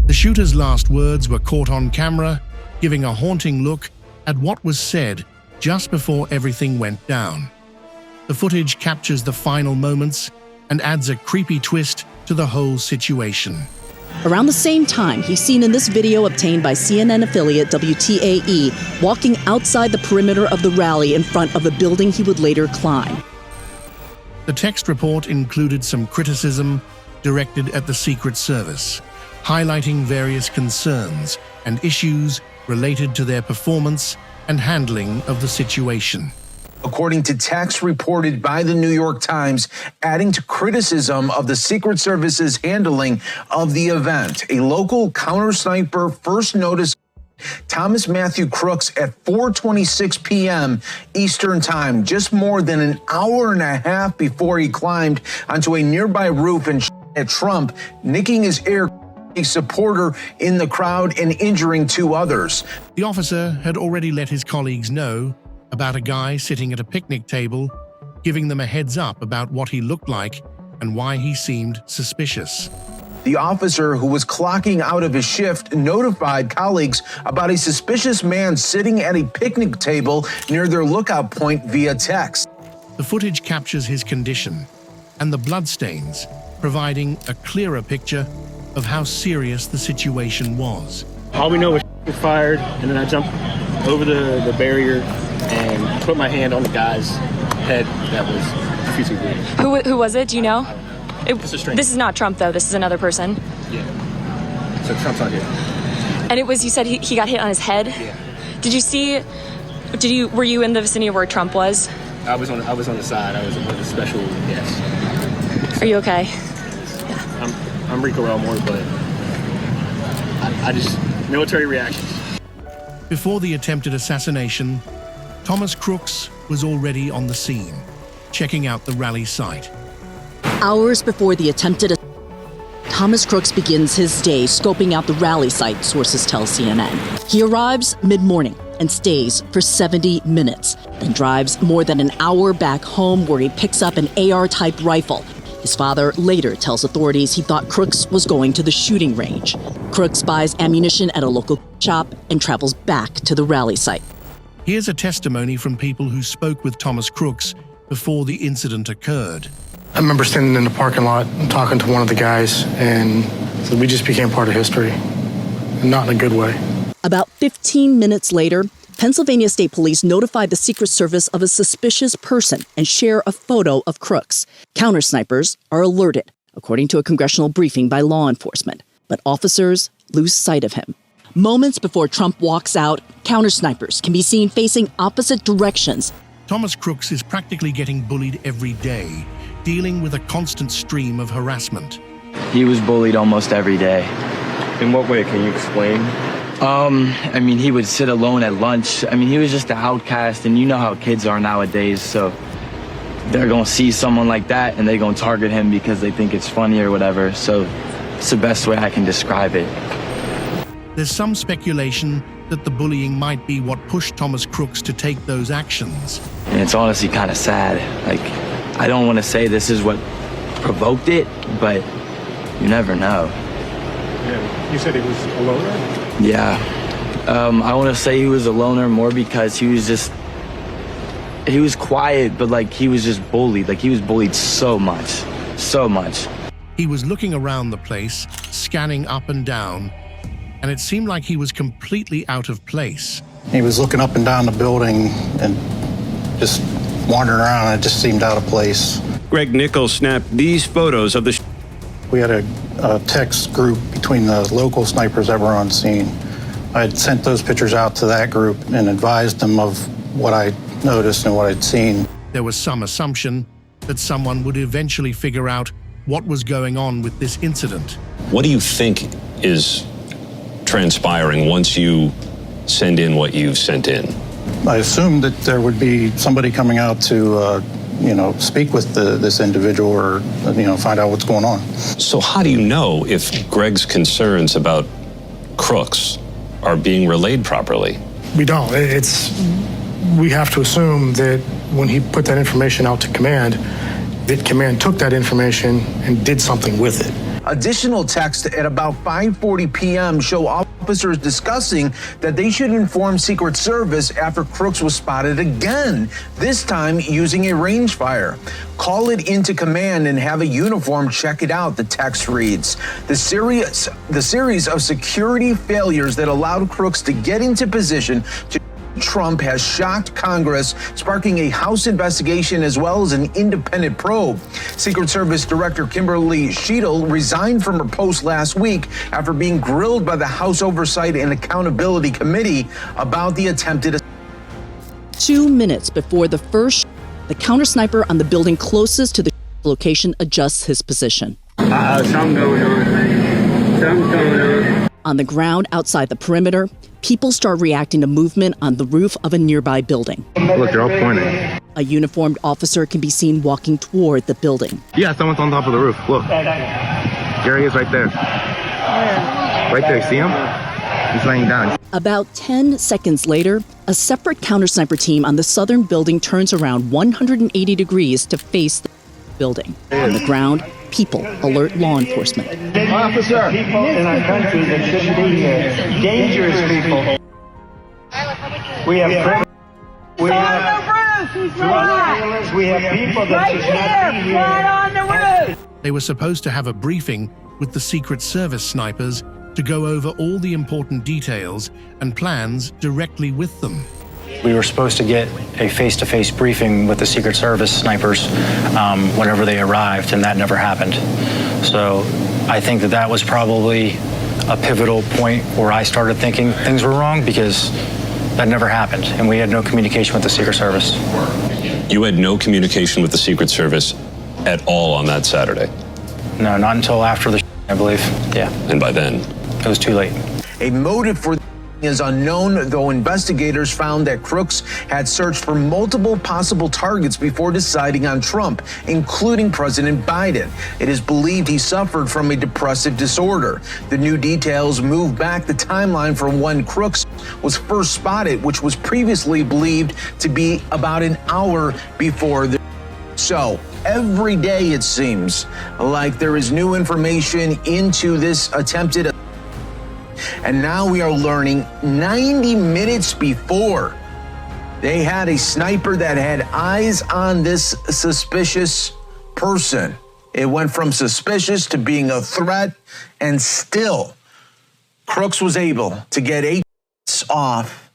The shooter's last words were caught on camera, giving a haunting look at what was said just before everything went down. The footage captures the final moments and adds a creepy twist to the whole situation. Around the same time, he's seen in this video obtained by CNN affiliate WTAE walking outside the perimeter of the rally in front of a building he would later climb. The text report included some criticism directed at the Secret Service, highlighting various concerns and issues related to their performance and handling of the situation. According to texts reported by the New York Times, adding to criticism of the Secret Service's handling of the event, a local counter sniper first noticed Thomas Matthew Crooks at 4:26 p.m. Eastern Time, just more than an hour and a half before he climbed onto a nearby roof and shot at Trump, nicking his ear, a supporter in the crowd and injuring two others. The officer had already let his colleagues know about a guy sitting at a picnic table, giving them a heads up about what he looked like and why he seemed suspicious. The officer, who was clocking out of his shift, notified colleagues about a suspicious man sitting at a picnic table near their lookout point via text. The footage captures his condition and the bloodstains, providing a clearer picture of how serious the situation was. All we know is fired, and then I jumped over the barrier and put my hand on the guy's head that was profusely bleeding. Who was it? Do you know? It's a stranger. This is not Trump, though. This is another person. Yeah. So Trump's not here. And it was, you said he got hit on his head? Yeah. Were you in the vicinity of where Trump was? I was on the side. I was with a special guest. Are you okay? I'm Rico Elmore, but I just, military reactions. Before the attempted assassination, Thomas Crooks was already on the scene, checking out the rally site. Hours before the attempted Thomas Crooks begins his day scoping out the rally site, sources tell CNN. He arrives mid-morning and stays for 70 minutes, then drives more than an hour back home where he picks up an AR-type rifle. His father later tells authorities he thought Crooks was going to the shooting range. Crooks buys ammunition at a local shop and travels back to the rally site. Here's a testimony from people who spoke with Thomas Crooks before the incident occurred. I remember standing in the parking lot and talking to one of the guys, and we just became part of history, not in a good way. About 15 minutes later, Pennsylvania State Police notified the Secret Service of a suspicious person and share a photo of Crooks. Counter-snipers are alerted, according to a congressional briefing by law enforcement, but officers lose sight of him. Moments before Trump walks out, counter-snipers can be seen facing opposite directions. Thomas Crooks is practically getting bullied every day, dealing with a constant stream of harassment. He was bullied almost every day. In what way? Can you explain? I mean, he would sit alone at lunch. I mean, he was just an outcast, and you know how kids are nowadays, so they're gonna see someone like that and they're gonna target him because they think it's funny or whatever. So it's the best way I can describe it. There's some speculation that the bullying might be what pushed Thomas Crooks to take those actions. And it's honestly kind of sad. Like, I don't want to say this is what provoked it, but you never know. Yeah. You said he was a loner? Yeah. I want to say he was a loner more because he was quiet, but like he was just bullied. Like he was bullied so much. He was looking around the place, scanning up and down, and it seemed like he was completely out of place. He was looking up and down the building and just wandering around, and it just seemed out of place. Greg Nichols snapped these photos of the We had a text group between the local snipers that were on scene. I had sent those pictures out to that group and advised them of what I noticed and what I'd seen. There was some assumption that someone would eventually figure out what was going on with this incident. What do you think is transpiring once you send in what you've sent in? I assumed that there would be somebody coming out to speak with this individual or, find out what's going on. So how do you know if Greg's concerns about Crooks are being relayed properly? We don't. We have to assume that when he put that information out to command, that command took that information and did something with it. Additional texts at about 5:40 p.m. show officers discussing that they should inform Secret Service after Crooks was spotted again, this time using a rangefinder. Call it into command and have a uniform check it out, the text reads. The series of security failures that allowed Crooks to get into position to Trump has shocked Congress, sparking a House investigation as well as an independent probe. Secret Service Director Kimberly Sheetal resigned from her post last week after being grilled by the House Oversight and Accountability Committee about the attempted 2 minutes before the first, the counter sniper on the building closest to the location adjusts his position. Something going on. Something's going on. On the ground outside the perimeter, people start reacting to movement on the roof of a nearby building. Look, they're all pointing. A uniformed officer can be seen walking toward the building. Yeah, someone's on top of the roof. Look. There he is right there. Right there, see him? He's laying down. About 10 seconds later, a separate counter-sniper team on the southern building turns around 180 degrees to face the building. On the ground, people alert law enforcement. Officer, people in our country that shouldn't be here. Dangerous people. We have drug dealers. We have people that should not be here. Right on the roof. They were supposed to have a briefing with the Secret Service snipers to go over all the important details and plans directly with them. We were supposed to get a face-to-face briefing with the Secret Service snipers whenever they arrived, and that never happened. So I think that was probably a pivotal point where I started thinking things were wrong, because that never happened, and we had no communication with the Secret Service. You had no communication with the Secret Service at all on that Saturday? No, not until after the I believe. Yeah. And by then? It was too late. A motive for is unknown, though investigators found that Crooks had searched for multiple possible targets before deciding on Trump, including President Biden. It is believed he suffered from a depressive disorder. The new details move back the timeline for when Crooks was first spotted, which was previously believed to be about an hour before the So every day it seems like there is new information into this attempted. And now we are learning 90 minutes before they had a sniper that had eyes on this suspicious person. It went from suspicious to being a threat, and still Crooks was able to get 8 off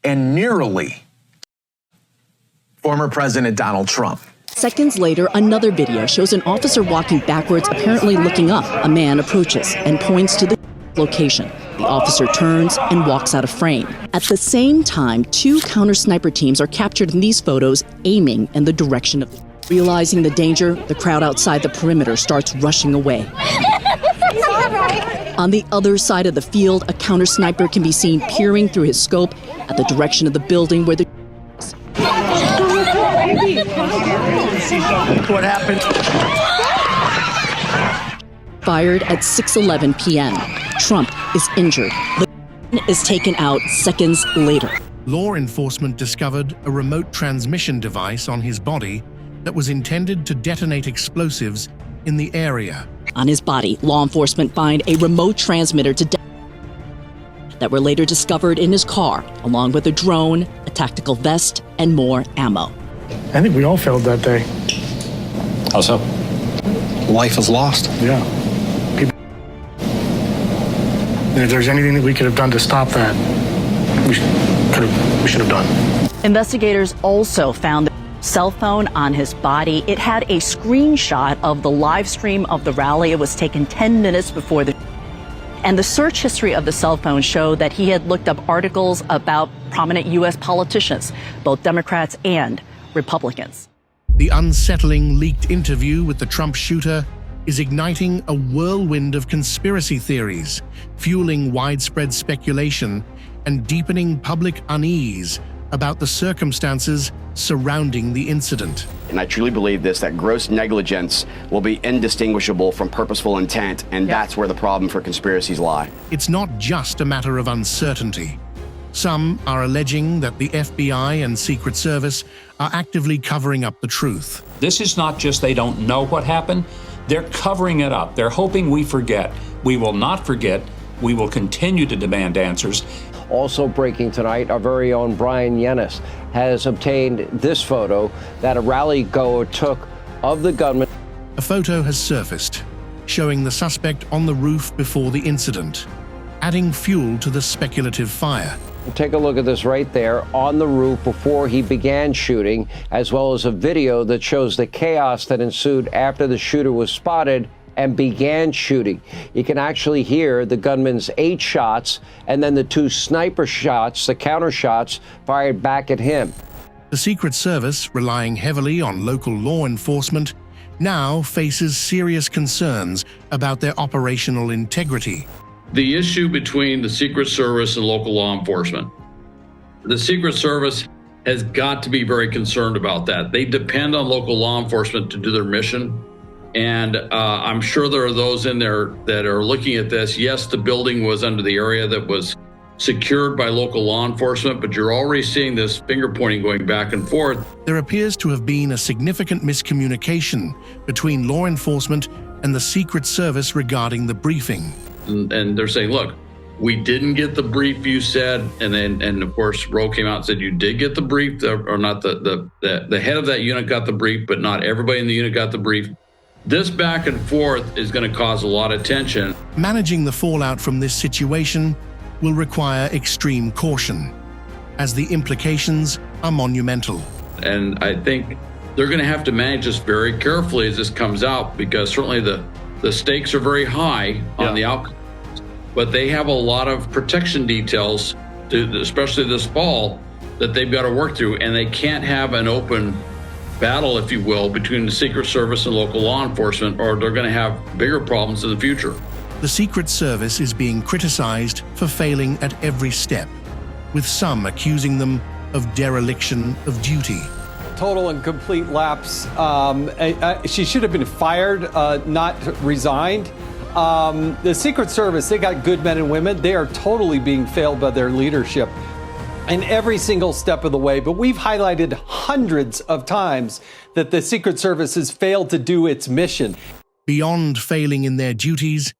and nearly former President Donald Trump. Seconds later, another video shows an officer walking backwards, apparently looking up. A man approaches and points to the location. The officer turns and walks out of frame. At the same time, 2 counter-sniper teams are captured in these photos, aiming in the direction of. Realizing the danger, the crowd outside the perimeter starts rushing away. On the other side of the field, a counter-sniper can be seen peering through his scope at the direction of the building where the. What happened? Fired at 6:11 p.m. Trump is injured. The is taken out seconds later. Law enforcement discovered a remote transmission device on his body that was intended to detonate explosives in the area. On his body, law enforcement find a remote transmitter that were later discovered in his car, along with a drone, a tactical vest, and more ammo. I think we all failed that day. How so? Life is lost. Yeah. If there's anything that we could have done to stop that, we should have done. Investigators also found the cell phone on his body. It had a screenshot of the live stream of the rally. It was taken 10 minutes before the. And the search history of the cell phone showed that he had looked up articles about prominent U.S. politicians, both Democrats and Republicans. The unsettling leaked interview with the Trump shooter is igniting a whirlwind of conspiracy theories, fueling widespread speculation and deepening public unease about the circumstances surrounding the incident. And I truly believe this, that gross negligence will be indistinguishable from purposeful intent, and that's where the problem for conspiracies lie. It's not just a matter of uncertainty. Some are alleging that the FBI and Secret Service are actively covering up the truth. This is not just they don't know what happened. They're covering it up. They're hoping we forget. We will not forget. We will continue to demand answers. Also breaking tonight, our very own Brian Yennis has obtained this photo that a rally goer took of the gunman. A photo has surfaced, showing the suspect on the roof before the incident, adding fuel to the speculative fire. Take a look at this right there on the roof before he began shooting, as well as a video that shows the chaos that ensued after the shooter was spotted and began shooting. You can actually hear the gunman's 8 shots and then the 2 sniper shots, the counter shots, fired back at him. The Secret Service, relying heavily on local law enforcement, now faces serious concerns about their operational integrity. The issue between the Secret Service and local law enforcement. The Secret Service has got to be very concerned about that. They depend on local law enforcement to do their mission. And I'm sure there are those in there that are looking at this. Yes, the building was under the area that was secured by local law enforcement, but you're already seeing this finger pointing going back and forth. There appears to have been a significant miscommunication between law enforcement and the Secret Service regarding the briefing. And they're saying, look, we didn't get the brief you said. And of course, Roe came out and said, you did get the brief, or not the head of that unit got the brief, but not everybody in the unit got the brief. This back and forth is going to cause a lot of tension. Managing the fallout from this situation will require extreme caution, as the implications are monumental. And I think they're going to have to manage this very carefully as this comes out, because certainly the stakes are very high on the outcome. But they have a lot of protection details, especially this fall, that they've got to work through, and they can't have an open battle, if you will, between the Secret Service and local law enforcement, or they're going to have bigger problems in the future. The Secret Service is being criticized for failing at every step, with some accusing them of dereliction of duty. Total and complete lapse. She should have been fired, not resigned. The Secret Service, they got good men and women. They are totally being failed by their leadership in every single step of the way. But we've highlighted hundreds of times that the Secret Service has failed to do its mission. Beyond failing in their duties,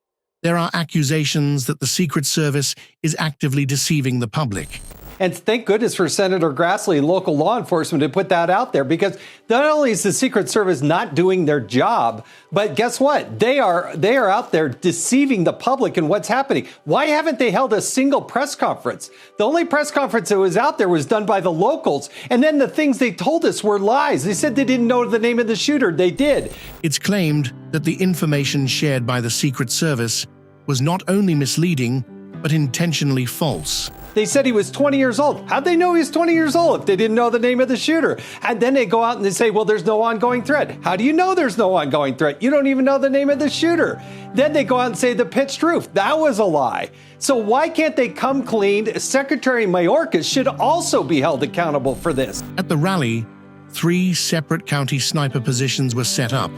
there are accusations that the Secret Service is actively deceiving the public. And thank goodness for Senator Grassley and local law enforcement to put that out there, because not only is the Secret Service not doing their job, but guess what? They are out there deceiving the public in what's happening. Why haven't they held a single press conference? The only press conference that was out there was done by the locals. And then the things they told us were lies. They said they didn't know the name of the shooter. They did. It's claimed that the information shared by the Secret Service was not only misleading, but intentionally false. They said he was 20 years old. How'd they know he was 20 years old if they didn't know the name of the shooter? And then they go out and they say, well, there's no ongoing threat. How do you know there's no ongoing threat? You don't even know the name of the shooter. Then they go out and say the pitched roof. That was a lie. So why can't they come clean? Secretary Mayorkas should also be held accountable for this. At the rally, 3 separate county sniper positions were set up,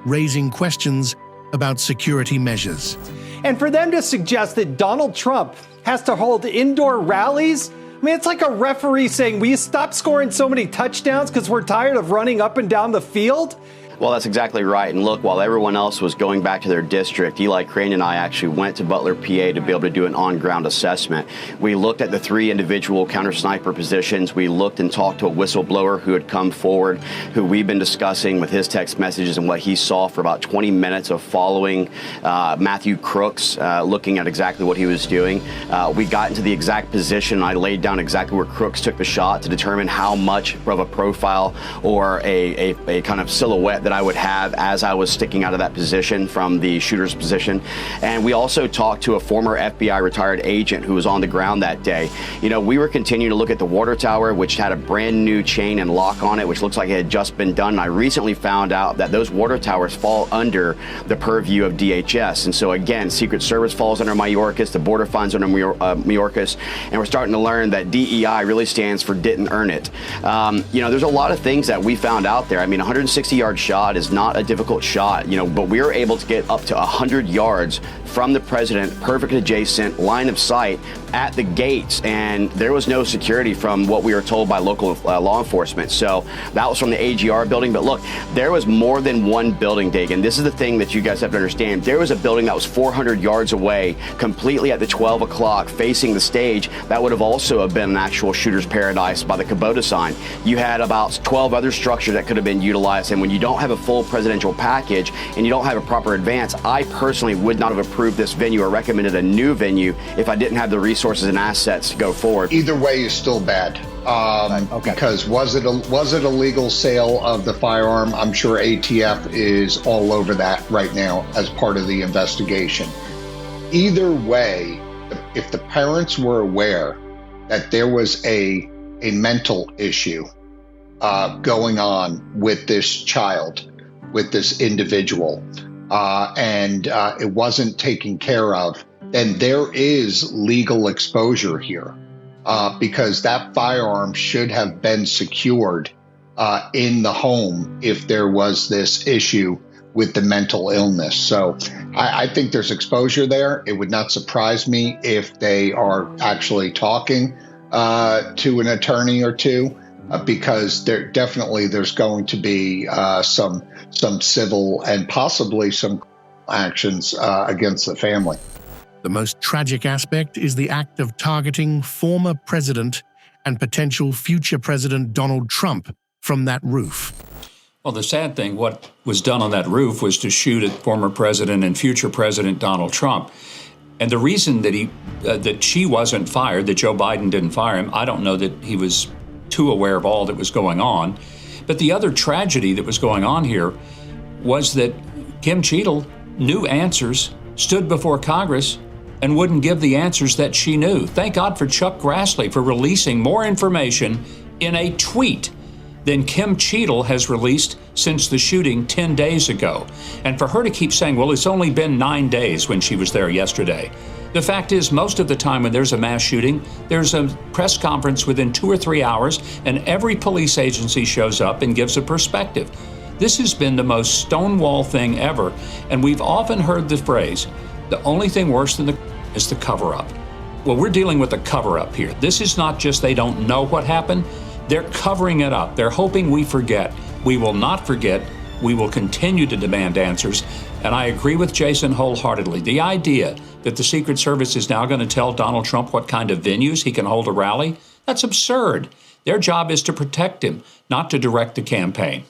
raising questions about security measures. And for them to suggest that Donald Trump has to hold indoor rallies, I mean, it's like a referee saying, will you stop scoring so many touchdowns because we're tired of running up and down the field? Well, that's exactly right. And look, while everyone else was going back to their district, Eli Crane and I actually went to Butler, PA to be able to do an on-ground assessment. We looked at the 3 individual counter-sniper positions. We looked and talked to a whistleblower who had come forward, who we've been discussing with his text messages and what he saw for about 20 minutes of following Matthew Crooks, looking at exactly what he was doing. We got into the exact position. I laid down exactly where Crooks took the shot to determine how much of a profile or a kind of silhouette that I would have as I was sticking out of that position from the shooter's position. And we also talked to a former FBI retired agent who was on the ground that day. You know, we were continuing to look at the water tower, which had a brand new chain and lock on it, which looks like it had just been done. And I recently found out that those water towers fall under the purview of DHS. And so again, Secret Service falls under Mayorkas, the border funds under Mayorkas, and we're starting to learn that DEI really stands for didn't earn it. You know, there's a lot of things that we found out there. I mean, 160-yard shot is not a difficult shot, you know, but we were able to get up to 100 yards from the president, perfect adjacent line of sight at the gates, and there was no security from what we were told by local law enforcement. So that was from the AGR building. But look, there was more than one building, Dagan. This is the thing that you guys have to understand. There was a building that was 400 yards away, completely at the 12 o'clock, facing the stage. That would have also have been an actual shooter's paradise by the Kubota sign. You had about 12 other structures that could have been utilized. And when you don't have a full presidential package and you don't have a proper advance, I personally would not have approved this venue or recommended a new venue if I didn't have the resources and assets to go forward. Either way is still bad. Because was it a legal sale of the firearm? I'm sure ATF is all over that right now as part of the investigation. Either way, if the parents were aware that there was a mental issue going on with this child, with this individual, and it wasn't taken care of, then there is legal exposure here. Because that firearm should have been secured in the home if there was this issue with the mental illness. So I think there's exposure there. It would not surprise me if they are actually talking to an attorney or two, because there's going to be some civil and possibly some actions against the family. The most tragic aspect is the act of targeting former President and potential future President Donald Trump from that roof. Well, the sad thing, what was done on that roof was to shoot at former President and future President Donald Trump. And the reason that that she wasn't fired, that Joe Biden didn't fire him, I don't know that he was too aware of all that was going on. But the other tragedy that was going on here was that Kim Cheadle knew answers, stood before Congress, and wouldn't give the answers that she knew. Thank God for Chuck Grassley for releasing more information in a tweet than Kim Cheadle has released since the shooting 10 days ago. And for her to keep saying, well, it's only been 9 days when she was there yesterday. The fact is, most of the time when there's a mass shooting, there's a press conference within 2 or 3 hours, and every police agency shows up and gives a perspective. This has been the most Stonewall thing ever, and we've often heard the phrase, the only thing worse than is the cover-up. Well, we're dealing with a cover-up here. This is not just they don't know what happened. They're covering it up. They're hoping we forget. We will not forget. We will continue to demand answers. And I agree with Jason wholeheartedly. The idea that the Secret Service is now going to tell Donald Trump what kind of venues he can hold a rally, that's absurd. Their job is to protect him, not to direct the campaign.